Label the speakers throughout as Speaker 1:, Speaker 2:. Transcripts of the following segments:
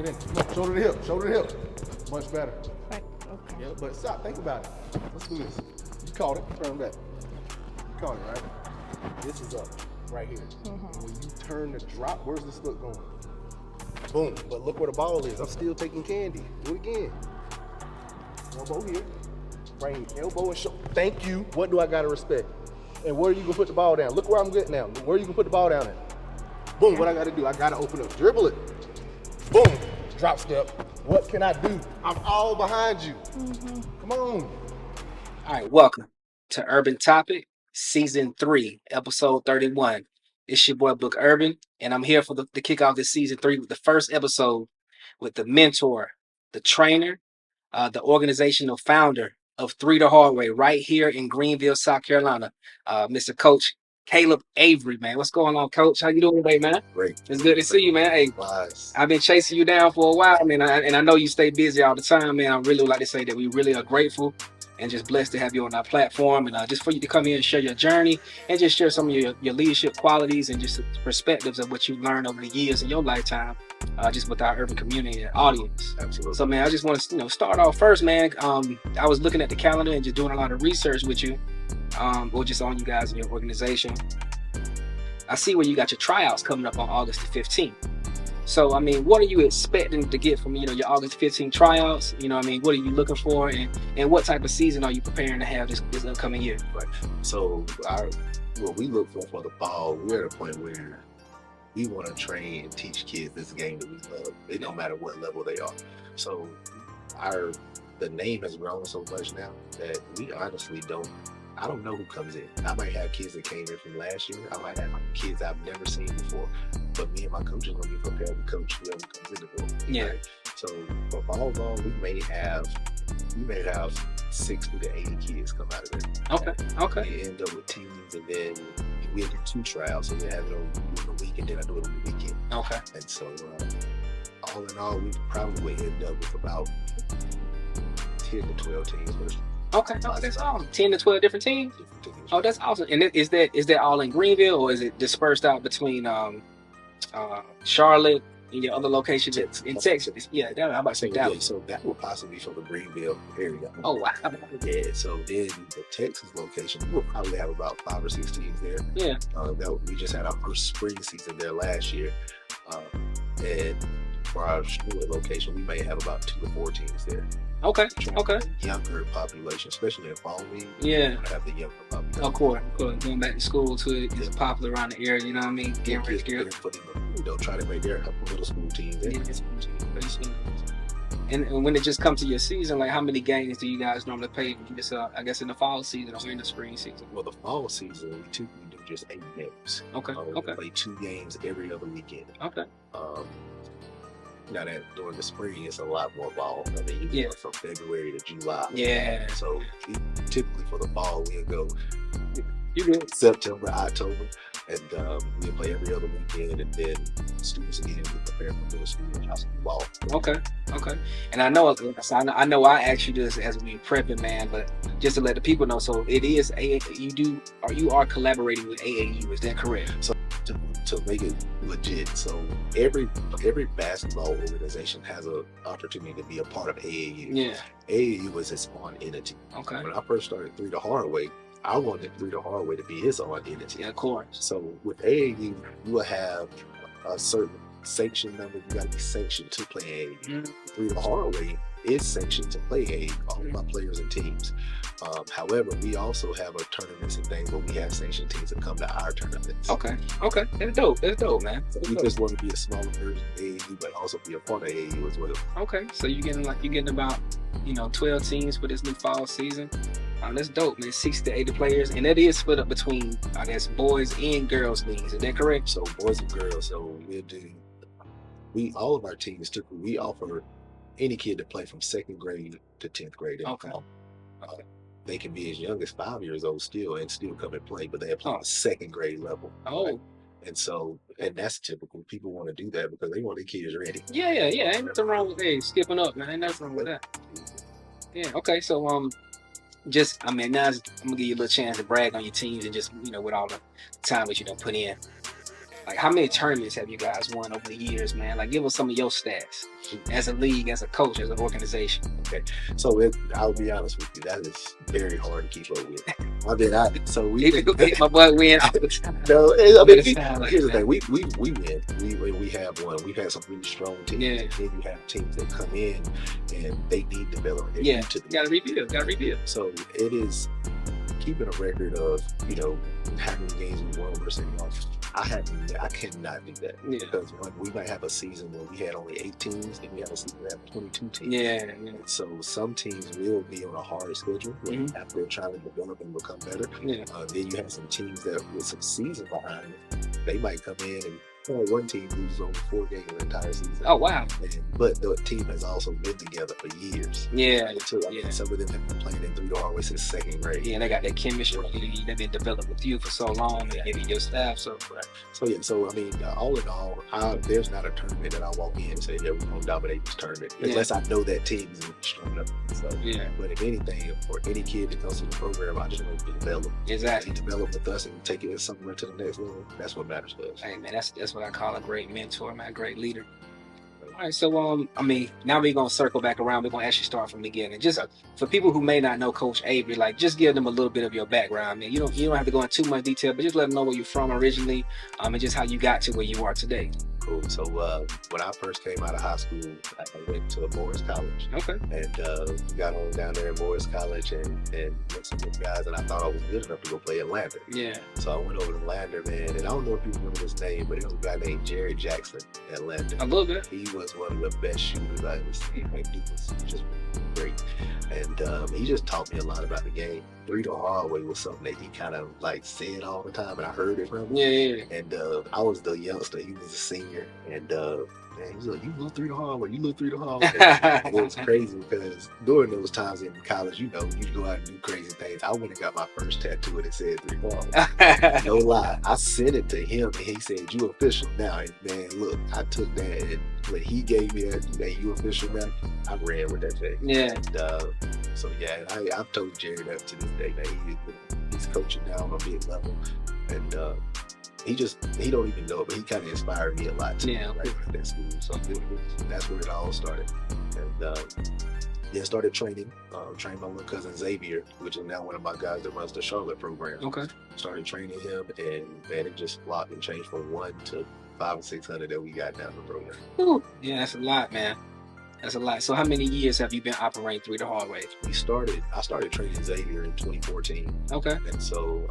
Speaker 1: Get in. Come on, shoulder to hip, shoulder to hip. Much better.
Speaker 2: Right. Okay.
Speaker 1: Yeah, but stop, think about it. Let's do this. You caught it, turn back. You caught it, right? This is up, right here. When you turn the drop, where's this foot going? Boom, but look where the ball is. I'm still taking candy. Do it again. Elbow here. Right here, elbow and shoulder. Thank you. What do I gotta respect? And where are you gonna put the ball down? Look where I'm good now. Where are you gonna put the ball down at? Boom, what I gotta do? I gotta open up, dribble it. Boom, drop step. What can I do? I'm all behind you. Come on.
Speaker 3: All right, welcome to Urban Topic, Season 3, Episode 31. It's your boy, Book Erban, and I'm here for to kick off this Season 3 with the first episode with the mentor, the trainer, the organizational founder of Three the Hard Way right here in Greenville, South Carolina, Mr. Coach Caleb Avery, man. What's going on, Coach? How you doing today, man?
Speaker 4: Great.
Speaker 3: It's good to see you, man. Hey,
Speaker 4: Wise.
Speaker 3: I've been chasing you down for a while, man, and I know you stay busy all the time, man. I really would like to say that we really are grateful and just blessed to have you on our platform, and just for you to come here and share your journey and just share some of your leadership qualities and just perspectives of what you've learned over the years in your lifetime, just with our urban community and audience.
Speaker 4: Absolutely.
Speaker 3: So, man, I just want to start off first, man. I was looking at the calendar and just doing a lot of research with you, or just on you guys and your organization. I see where you got your tryouts coming up on August the 15th. So, I mean, what are you expecting to get from, your August 15th tryouts? What are you looking for? And what type of season are you preparing to have this upcoming year?
Speaker 4: Right. So, what we look for the fall, we're at a point where we want to train and teach kids this game that we love, no matter what level they are. So, the name has grown so much now that we honestly I don't know who comes in. I might have kids that came in from last year. I might have kids I've never seen before. But me and my coach are going to be prepared to coach whoever comes in the door.
Speaker 3: Yeah.
Speaker 4: Right? So for fall ball, we may have 60 to 80 kids come out of it.
Speaker 3: Okay.
Speaker 4: We end up with teams, and then we do 2 tryouts. So we have it on the week, and then I do it on the weekend.
Speaker 3: Okay.
Speaker 4: And so all in all, we probably would end up with about 10 to 12 teams.
Speaker 3: Okay, that's awesome. 10 to 12 different teams? Oh, that's awesome. And is that all in Greenville, or is it dispersed out between Charlotte and your other locations in Texas? Yeah, I'm about to say that.
Speaker 4: Yeah, so that will possibly be from the Greenville area.
Speaker 3: Oh, wow.
Speaker 4: Yeah, so then the Texas location, we'll probably have about 5 or 6 teams there.
Speaker 3: Yeah.
Speaker 4: We just had our first spring season there last year. And for our Charlotte location, we may have about 2 to 4 teams there.
Speaker 3: Okay.
Speaker 4: Younger population, especially in fall league.
Speaker 3: Yeah.
Speaker 4: Have the younger population.
Speaker 3: Of course. Going back to school too is popular around the area. You know what I mean? Getting ready to get
Speaker 4: try to make their middle school teams.
Speaker 3: And when it just comes to your season, like how many games do you guys normally play? Just I guess in the fall season or in the spring season?
Speaker 4: Well, the fall season we typically do just 8 games.
Speaker 3: Okay.
Speaker 4: We play 2 games every other weekend.
Speaker 3: Okay.
Speaker 4: Now that during the spring, it's a lot more ball. I mean, you go from February to July.
Speaker 3: Yeah.
Speaker 4: So typically for the fall, we'll go
Speaker 3: September,
Speaker 4: October, and we'll play every other weekend, and then students again will prepare for middle school and high school ball.
Speaker 3: Okay. And I know I asked you this as we prepping, man, but just to let the people know, so it is you are collaborating with AAU, is that correct?
Speaker 4: So to make it legit, so every basketball organization has an opportunity to be a part of AAU.
Speaker 3: Yeah.
Speaker 4: AAU was its own entity.
Speaker 3: Okay.
Speaker 4: When I first started Three the Hard Way, I wanted Three the Hard Way to be its own entity.
Speaker 3: Yeah, of course.
Speaker 4: So with AAU, you will have a certain sanction number. You got to be sanctioned to play AAU.
Speaker 3: Mm-hmm.
Speaker 4: Three the Hard Way is sanctioned to play AAU, all of our players and teams. However, we also have a tournaments and things where we have sanctioned teams that come to our tournaments.
Speaker 3: Okay. That's dope, man.
Speaker 4: So we just want to be a smaller version of AAU, but also be a part of AAU as well.
Speaker 3: Okay, so you're getting about 12 teams for this new fall season. That's dope, man. 60 to 80 players, and that is split up between, I guess, boys and girls leagues. Is that correct?
Speaker 4: So boys and girls. So all of our teams we offer any kid to play from 2nd grade to 10th grade.
Speaker 3: Okay.
Speaker 4: They can be as young as 5 years old still come and play, but they apply at 2nd grade level.
Speaker 3: Oh.
Speaker 4: Right? And that's typical. People want to do that because they want their kids ready.
Speaker 3: Yeah. Ain't nothing wrong with skipping up, man. Ain't nothing wrong with that. Yeah. Okay. So now I'm gonna give you a little chance to brag on your teams and just with all the time that you don't put in. Like, how many tournaments have you guys won over the years, man? Like, give us some of your stats as a league, as a coach, as an organization.
Speaker 4: Okay, so I'll be honest with you, that is very hard to keep up with. I mean,
Speaker 3: My boy win all the time.
Speaker 4: no,
Speaker 3: Here's the
Speaker 4: thing, we win. We have won. We've had some really strong teams.
Speaker 3: Yeah.
Speaker 4: And then you have teams that come in and they need development. They need to
Speaker 3: gotta rebuild.
Speaker 4: So it is keeping a record of, how many games we won versus anyone. I cannot do that because we might have a season where we had only 8 teams and we have a season that have 22 teams.
Speaker 3: Yeah.
Speaker 4: So some teams will be on a harder schedule after they're trying to develop and become better.
Speaker 3: Yeah.
Speaker 4: Then you have some teams that with some season behind it, they might come in and one team loses only 4 games the entire season.
Speaker 3: Oh wow!
Speaker 4: But the team has also been together for years.
Speaker 3: Yeah.
Speaker 4: Some of them have been playing in 3 to hard way since 2nd grade.
Speaker 3: Yeah, they got that chemistry. They've been developed with you for so long, and giving your staff. So
Speaker 4: I mean, all in all, there's not a tournament that I walk in and say, "Yeah, we're gonna dominate this tournament," unless I know that team is strong enough. So, but if anything, for any kid that comes to the program, I just want to develop.
Speaker 3: Exactly.
Speaker 4: Develop with us and take it somewhere to the next level. That's what matters to us.
Speaker 3: Hey man, that's what I call a great mentor, man, a great leader. All right, so I mean, now we're gonna circle back around. We're gonna actually start from the beginning. Just for people who may not know Coach Avery, like just give them a little bit of your background. Man, you don't have to go into too much detail, but just let them know where you're from originally, and just how you got to where you are today.
Speaker 4: Cool. So when I first came out of high school, I went to Morris College.
Speaker 3: Okay.
Speaker 4: And got on down there at Morris College and met some good guys, and I thought I was good enough to go play at Lander.
Speaker 3: Yeah.
Speaker 4: So I went over to Lander, man, and I don't know if you remember his name, but it was a guy named Jerry Jackson at Lander.
Speaker 3: A little bit.
Speaker 4: He was one of the best shooters I ever seen. Like, he was just great. And he just taught me a lot about the game. 3 the hard way was something that he kind of like said all the time, and I heard it from him.
Speaker 3: Yeah.
Speaker 4: And I was the youngster. He was a senior, and man, he's like, "You look 3 the hard way. You look 3 the hard way." And it was crazy because during those times in college, you go out and do crazy things. I went and got my first tattoo, and it said 3 the hard way. No lie, I sent it to him, and he said, "You official now." And man, look, I took that, and when he gave me that "You official now," I ran with that thing.
Speaker 3: Yeah.
Speaker 4: And I've told Jerry that to this day that he's coaching now on a big level, and he don't even know it, but he kind of inspired me a lot too.
Speaker 3: Yeah.
Speaker 4: Right at that school. So that's where it all started, and started training. Trained my little cousin Xavier, which is now one of my guys that runs the Charlotte program.
Speaker 3: Okay.
Speaker 4: Started training him, and man, it just flopped and changed from 1 to 500 or 600 that we got down the program.
Speaker 3: Ooh. Yeah, that's a lot, man. That's a lot. So how many years have you been operating 3 the hard way?
Speaker 4: I started training Xavier in 2014.
Speaker 3: Okay.
Speaker 4: And so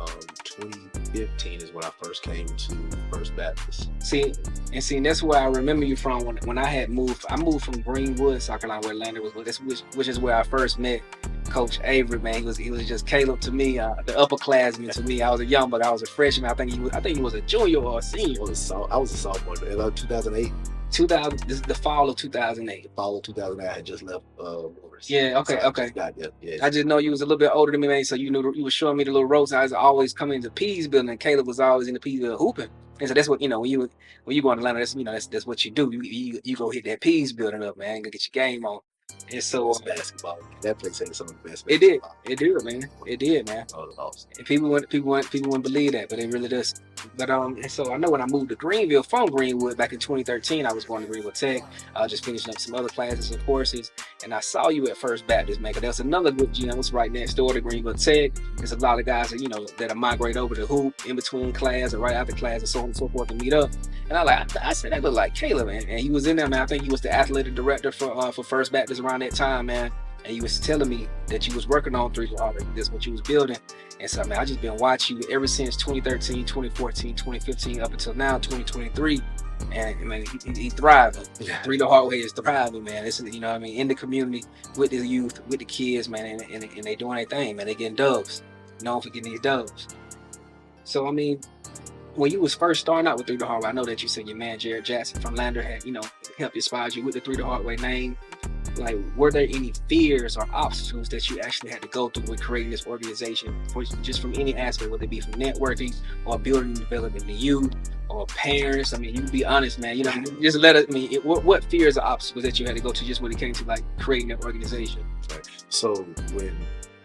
Speaker 4: 2015 is when I first came to First Baptist.
Speaker 3: See, that's where I remember you from when I moved from Greenville, South Carolina, where Lander was, which is where I first met Coach Avery, man. He was just Caleb to me, the upperclassman to me. I was a young buck. I was a freshman. I think he was a junior or a senior.
Speaker 4: I was a sophomore in 2008.
Speaker 3: This is the fall of 2008.
Speaker 4: The fall of 2008, I had just left Morris.
Speaker 3: Yeah, okay,
Speaker 4: so
Speaker 3: okay.
Speaker 4: Yeah.
Speaker 3: I just know you was a little bit older than me, man, so you were showing me the little ropes. I was always coming into Pease building, and Caleb was always in the Pease building hooping. And so that's what, when you go to Atlanta, that's what you do. You go hit that Pease building up, man, go get your game on. And so
Speaker 4: basketball. That place had some of the best
Speaker 3: basketball. It did, man. It did, man.
Speaker 4: Oh, awesome.
Speaker 3: And people wouldn't believe that, but it really does. But and so I know when I moved to Greenville from Greenwood back in 2013, I was going to Greenville Tech. I was just finishing up some other classes and courses, and I saw you at First Baptist, man. There was another good gym. It's right next door to Greenville Tech. There's a lot of guys that migrate over to hoop in between class or right after class and so on and so forth to meet up. And I said that looked like Caleb, man. And he was in there, man. I think he was the athletic director for First Baptist around that time, man. And he was telling me that you was working on 3 already. That's what you was building. And so, man, I just been watching you ever since 2013, 2014, 2015, up until now, 2023. And man, he thriving. 3 the hard way is thriving, man. It's, in the community with the youth, with the kids, man, and they doing their thing, man. They getting dubs. Known for getting these dubs. So, I mean, when you was first starting out with 3 the hard way, I know that you said your man Jared Jackson from Lander had, helped inspire you with the 3 the hard way name. Like, were there any fears or obstacles that you actually had to go through with creating this organization, just from any aspect, whether it be from networking or building and developing the youth or parents? I mean, you can be honest, man. Just let us. I mean, what fears or obstacles that you had to go to just when it came to like creating that organization?
Speaker 4: Right. So when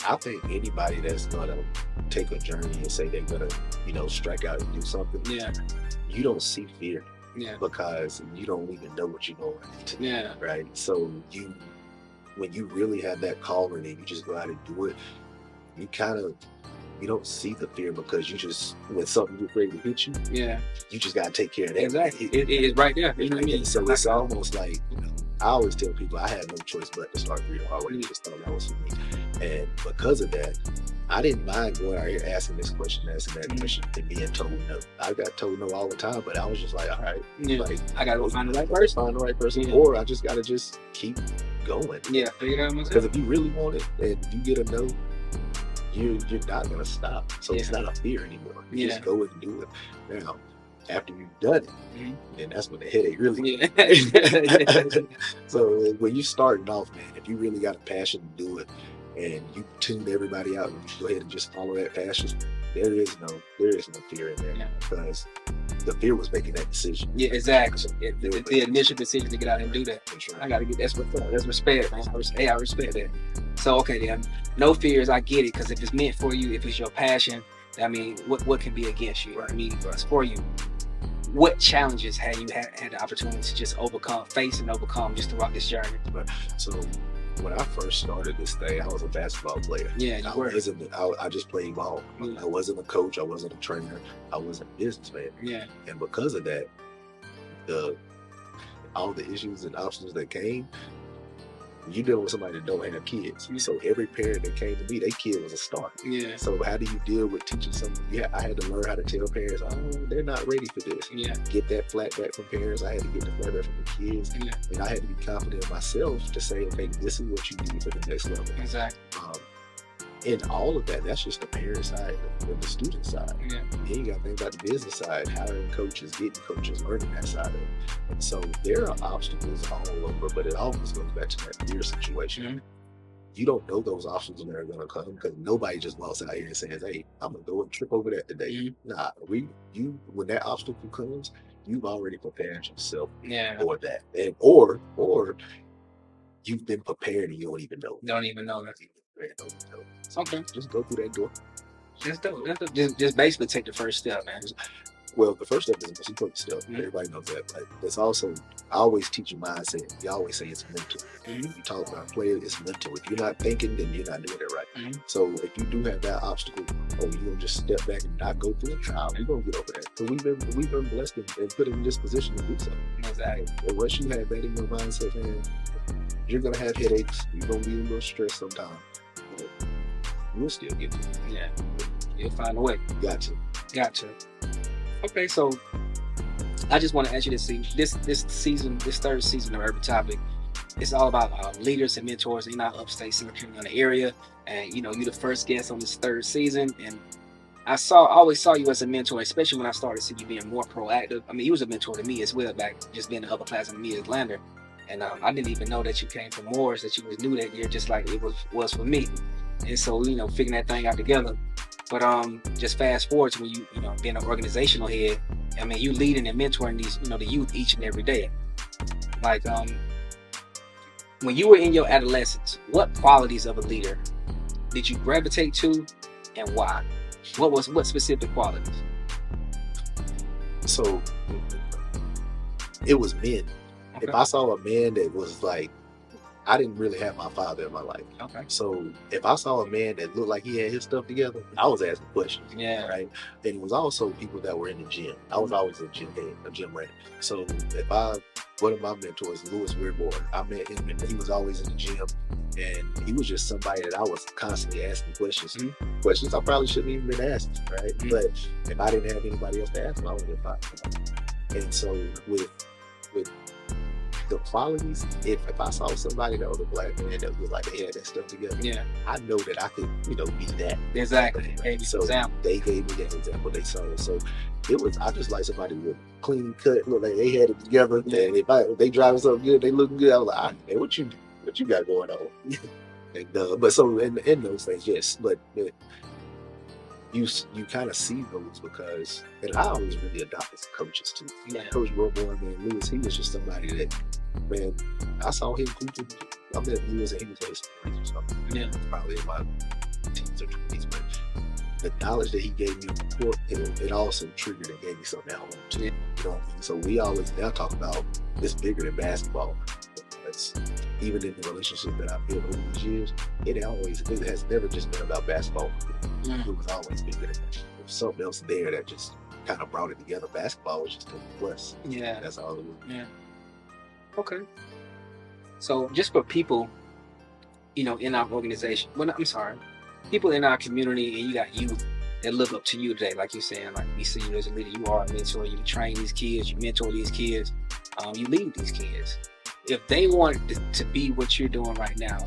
Speaker 4: I think anybody that's gonna take a journey and say they're gonna, strike out and do something,
Speaker 3: Yeah.
Speaker 4: you don't see fear
Speaker 3: Yeah.
Speaker 4: because you don't even know what you're going into.
Speaker 3: Yeah.
Speaker 4: Right. So when you really have that calling and you just go out and do it, you don't see the fear because when something gets ready to hit you,
Speaker 3: Yeah.
Speaker 4: you just gotta take care of that.
Speaker 3: Exactly. It is right there. You know what I mean?
Speaker 4: So it's almost like, I always tell people I had no choice but to start reading hard way. Just thought that was for me. And because of that, I didn't mind going out here asking this question, asking that question, and being told no. I got told no all the time, but I was just like, all right, like,
Speaker 3: I gotta go find the right person.
Speaker 4: Find the right person, or I just gotta just keep going.
Speaker 3: Yeah, figure it out myself.
Speaker 4: Because if you really want it and you get a no, you're not gonna stop. So it's not a fear anymore. You just go and do it. Now, after you've done it, then that's when the headache really So when you're starting off, man, if you really got a passion to do it and you tune everybody out and you go ahead and just follow that passion, there is no fear in there because the fear was making that decision.
Speaker 3: Yeah, exactly. The initial decision to get out and do that.
Speaker 4: Sure.
Speaker 3: I gotta get that's respect, man. I respect that. So okay, then no fears. I get it because if it's meant for you, if it's your passion, I mean, what can be against you? Right. I mean, it's for you. What challenges have you had the opportunity to just face and overcome just throughout this journey?
Speaker 4: So when I first started this thing, I was a basketball player.
Speaker 3: Yeah, you were.
Speaker 4: I just played ball. I wasn't a coach. I wasn't a trainer. I wasn't a businessman.
Speaker 3: Yeah.
Speaker 4: And because of that, all the issues and obstacles that came, you dealing with somebody that don't have kids. So every parent that came to me, their kid was a star.
Speaker 3: Yeah.
Speaker 4: So how do you deal with teaching someone? Yeah, I had to learn how to tell parents, they're not ready for this.
Speaker 3: Yeah.
Speaker 4: Get that flat back from parents. I had to get the flat back from the kids.
Speaker 3: Yeah.
Speaker 4: And I had to be confident in myself to say, okay, this is what you need for the next level.
Speaker 3: Exactly.
Speaker 4: And all of that, that's just the parent side and the student side.
Speaker 3: Yeah.
Speaker 4: Then you got to think about the business side, hiring coaches, getting coaches, learning that side of it. And so there are obstacles all over, but it always goes back to that fear situation.
Speaker 3: Mm-hmm.
Speaker 4: You don't know those obstacles when they're going to come because nobody just walks out here and says, hey, I'm going to go and trip over that today.
Speaker 3: Mm-hmm.
Speaker 4: Nah, when that obstacle comes, you've already prepared yourself for that. And or you've been prepared and you don't even know.
Speaker 3: Don't even know that. Okay.
Speaker 4: Just go through that door.
Speaker 3: Just basically take the first step, man.
Speaker 4: Well, the first step is the most important step. Everybody knows that. But it's also, I always teach you mindset. You always say it's mental. You talk about player, it's mental. If you're not thinking, then you're not doing it right. So if you do have that obstacle, or you don't just step back and not go through it, you're gonna get over that. So we've been blessed and put in this position to do so.
Speaker 3: Exactly.
Speaker 4: And once you have that in your mindset, man, you're gonna have headaches. You're gonna be a little stressed sometimes. But you'll still get to it.
Speaker 3: Yeah. You'll find a way.
Speaker 4: Gotcha.
Speaker 3: Okay, so I just want to ask you this third season of Urban Topic, it's all about leaders and mentors in our upstate Central Carolina area, and you're the first guest on this third season, and I always saw you as a mentor, especially when I started seeing you being more proactive. I mean, you was a mentor to me as well back just being an upperclassman me as Lander, and I didn't even know that you came from Morris, that you was new that year, just like it was for me, and so figuring that thing out together. But just fast forward to when you being an organizational head. I mean, you leading and mentoring these the youth each and every day. Like when you were in your adolescence, what qualities of a leader did you gravitate to, and why? What specific qualities?
Speaker 4: So it was men. Okay. If I saw a man that was like, I didn't really have my father in my life.
Speaker 3: Okay.
Speaker 4: So if I saw a man that looked like he had his stuff together, I was asking questions.
Speaker 3: Yeah.
Speaker 4: Right. And it was also people that were in the gym. I was always a gym head, a gym rat. So one of my mentors, Louis Weirborn, I met him and he was always in the gym. And he was just somebody that I was constantly asking questions. Questions I probably shouldn't even been asking, right? But if I didn't have anybody else to ask them, I would have been. And so with the qualities, if I saw somebody that was a black man that was like they had that stuff together, I know that I could, be that.
Speaker 3: Exactly.
Speaker 4: So they gave me that example they saw. So it was, I just like somebody with clean cut, look like they had it together. And if they driving something good, they looking good, I was like, hey, what you got going on? And but so in those things, yes, but you kind of see those because, and I always really adopted coaches too. Like Coach Weirborn, man, Louis, he was just somebody that, man, I saw him hooping. I met Louis and he was like, or something. Probably in my lessons or 20s, but the knowledge that he gave me on the court, it also triggered and gave me something at home too.
Speaker 3: Yeah.
Speaker 4: You know what I mean? So we always now talk about it's bigger than basketball. It's, even in the relationship that I've built over these years, it has never just been about basketball.
Speaker 3: Mm.
Speaker 4: It was always bigger than that. There was something else there that just kind of brought it together. Basketball was just a plus.
Speaker 3: Yeah.
Speaker 4: That's all it was.
Speaker 3: Yeah. Okay. So just for people, in our organization, I'm sorry, people in our community, and you got youth that look up to you today, like you're saying, like we see you as a leader, you are a mentor, you train these kids, you mentor these kids, you lead these kids. If they wanted to be what you're doing right now,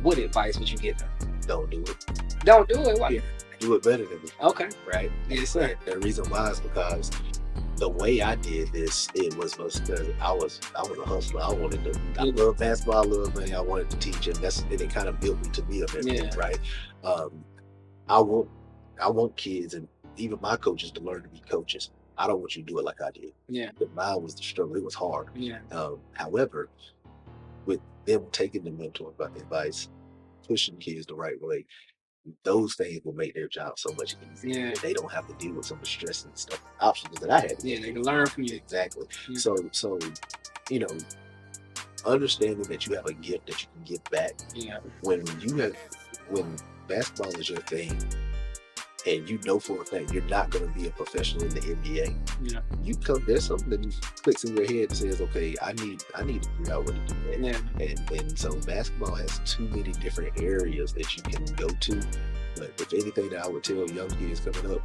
Speaker 3: what advice would you give them?
Speaker 4: Don't do it.
Speaker 3: Don't do it. Why?
Speaker 4: Yeah. Do it better than me.
Speaker 3: Okay.
Speaker 4: Right?
Speaker 3: Yes, sir.
Speaker 4: And the reason why is because the way I did this, it was because I was a hustler. I love basketball, I love money, I wanted to teach, and it kind of built me to be a mentor,
Speaker 3: Yeah.
Speaker 4: right? I want kids and even my coaches to learn to be coaches. I don't want you to do it like I did.
Speaker 3: Yeah.
Speaker 4: But mine was the struggle. It was hard.
Speaker 3: Yeah.
Speaker 4: However, with them taking the mentor advice, pushing kids the right way, those things will make their job so much easier.
Speaker 3: Yeah.
Speaker 4: They don't have to deal with some of the stress and stuff, options that I had.
Speaker 3: Yeah, they can learn from you.
Speaker 4: Exactly.
Speaker 3: Yeah.
Speaker 4: So understanding that you have a gift that you can give back.
Speaker 3: Yeah.
Speaker 4: When basketball is your thing, and you know for a fact you're not going to be a professional in the NBA.
Speaker 3: Yeah.
Speaker 4: There's something that clicks in your head that says, okay, I need to figure out what to do that.
Speaker 3: Yeah.
Speaker 4: And so basketball has too many different areas that you can go to. But if anything that I would tell young kids coming up,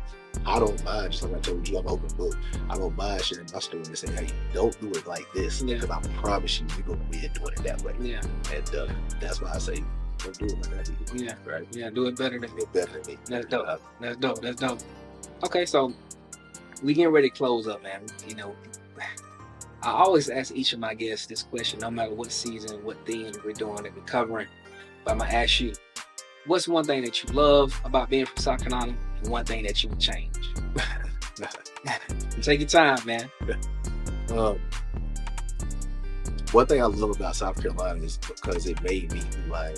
Speaker 4: I don't mind, just like I told you, I'm an open book. I don't mind sharing my story and saying, hey, don't do it like this.
Speaker 3: Yeah.
Speaker 4: Because I promise you, you're going to be doing it that way.
Speaker 3: Yeah.
Speaker 4: And that's why I say, don't do it like I did.
Speaker 3: Yeah.
Speaker 4: Right?
Speaker 3: Yeah, do it better than me.
Speaker 4: Do it better than me.
Speaker 3: That's dope. That's dope. Okay, so we getting ready to close up, man. I always ask each of my guests this question, no matter what season, what theme we're doing, that we're covering. But I'm gonna ask you, what's one thing that you love about being from South Carolina, and one thing that you would change? Take your time, man.
Speaker 4: One thing I love about South Carolina is because it made me who I am.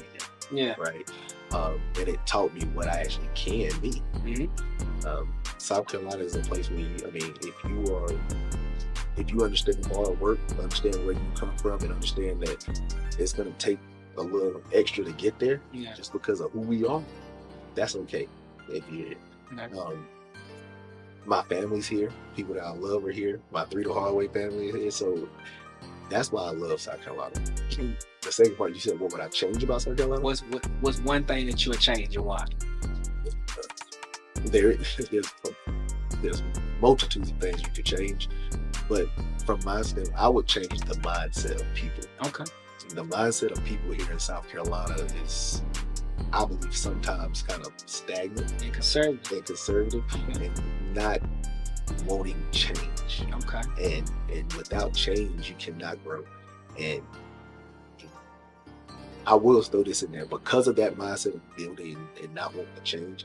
Speaker 3: Yeah.
Speaker 4: Right. And it taught me what I actually can be.
Speaker 3: Mm-hmm.
Speaker 4: South Carolina is a place where if you understand hard work, understand where you come from, and understand that it's going to take a little extra to get there, just because of who we are, that's okay. If you, my family's here, people that I love are here, my Three the Hard Way family is here, so that's why I love South Carolina. The second part, you said, what would I change about South Carolina?
Speaker 3: What's one thing that you would change and why?
Speaker 4: There's multitudes of things you could change, but from my standpoint, I would change the mindset of people.
Speaker 3: Okay.
Speaker 4: The mindset of people here in South Carolina is, I believe, sometimes kind of stagnant
Speaker 3: and conservative,
Speaker 4: and not wanting change.
Speaker 3: Okay.
Speaker 4: And without change, you cannot grow. And I will throw this in there, because of that mindset of building and not wanting to change.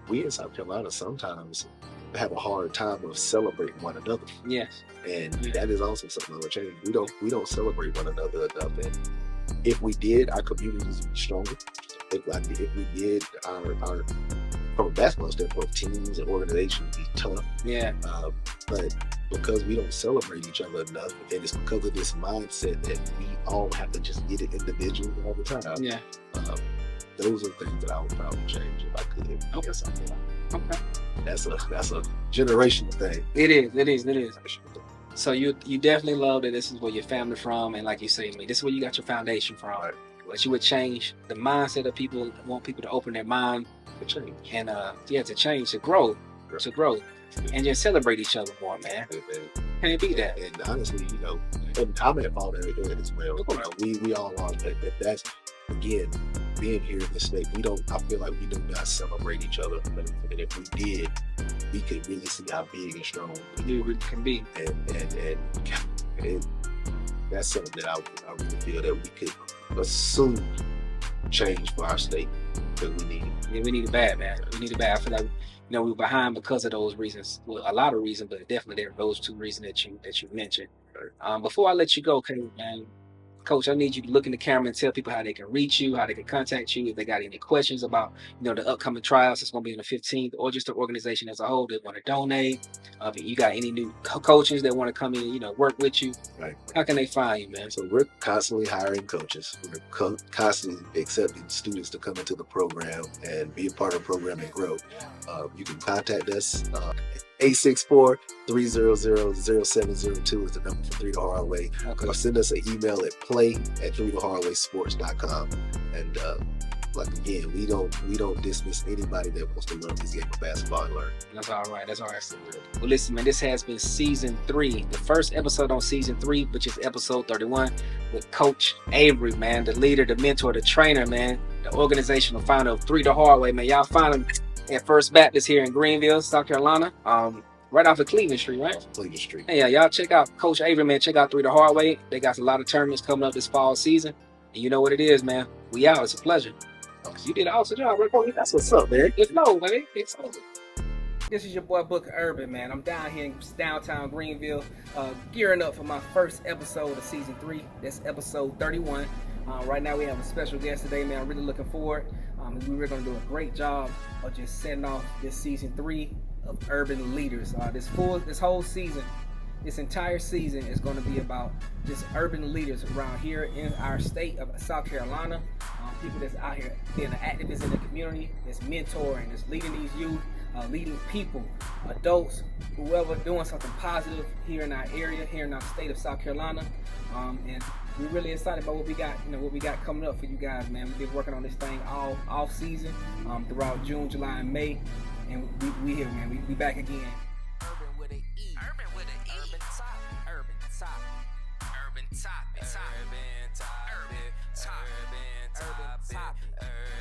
Speaker 4: We in South Carolina sometimes have a hard time of celebrating one another.
Speaker 3: Yes.
Speaker 4: And that is also something that would change. We don't celebrate one another enough. And if we did, our communities would be stronger. If we did, our from a basketball standpoint, teams and organizations would be tough.
Speaker 3: Yeah.
Speaker 4: But because we don't celebrate each other enough, and it's because of this mindset that we all have to just get it individually all the time.
Speaker 3: Yeah.
Speaker 4: Those are things that I would probably change if I could.
Speaker 3: Okay. Okay.
Speaker 4: That's a generational thing.
Speaker 3: It is. So you definitely love that this is where your family from, and like you say, this is where you got your foundation from.
Speaker 4: Right.
Speaker 3: But you would change the mindset of people, want people to open their mind,
Speaker 4: To change.
Speaker 3: and to change, to grow, and just celebrate each other more, man. Can't beat that.
Speaker 4: And honestly, and I'm at fault as well. We all are, but that's, again, being here in this state, I feel like we do not celebrate each other. And if we did, we could really see how big and strong
Speaker 3: We can be.
Speaker 4: And that's something that I really feel that we could assume change for our state, because we need it.
Speaker 3: Yeah, we need it bad, man. We need it bad. I feel like we're behind because of those reasons. Well, a lot of reasons, but definitely there are those two reasons that you mentioned.
Speaker 4: Right.
Speaker 3: Before I let you go, okay, man, Coach, I need you to look in the camera and tell people how they can reach you, how they can contact you, if they got any questions about, the upcoming trials that's going to be on the 15th, or just the organization as a whole that want to donate. If you got any new coaches that want to come in, work with you.
Speaker 4: Right.
Speaker 3: How can they find you, man?
Speaker 4: So we're constantly hiring coaches. We're constantly accepting students to come into the program and be a part of the program and grow. You can contact us. 864-300-0702 is the number for 3 the Hard Way.
Speaker 3: Okay.
Speaker 4: Or send us an email at play@3thehardwaysports.com. And again, we don't dismiss anybody that wants to learn this game of basketball and learn.
Speaker 3: That's all right. Well, listen, man, this has been season 3, the first episode on season 3, which is episode 31, with Coach Avery, man, the leader, the mentor, the trainer, man, the organizational founder of 3 the Hard Way, man. Y'all find him at First Baptist here in Greenville, South Carolina, right off of Cleveland Street, right?
Speaker 4: Cleveland Street.
Speaker 3: Hey, yeah, y'all check out Coach Avery, man. Check out 3 the Hard Way. They got a lot of tournaments coming up this fall season, and you know what it is, man. We out. It's a pleasure. You did an awesome job, right?
Speaker 4: That's what's up, man.
Speaker 3: It's no, man. It's over. This is your boy Book Erban, man. I'm down here in downtown Greenville, gearing up for my first episode of season 3. That's episode 31. Right now we have a special guest today, man. I'm really looking forward. We're going to do a great job of just setting off this season 3 of Urban Leaders. This whole season, this entire season is going to be about just urban leaders around here in our state of South Carolina. People that's out here being activists in the community, that's mentoring, that's leading these youth, leading people, adults, whoever, doing something positive here in our area, here in our state of South Carolina. And we're really excited about what we got, what we got coming up for you guys, man. We've been working on this thing all off season, throughout June, July, and May, and we here, man. We back again. Urban with an E. Urban with an E. Urban top. Urban top.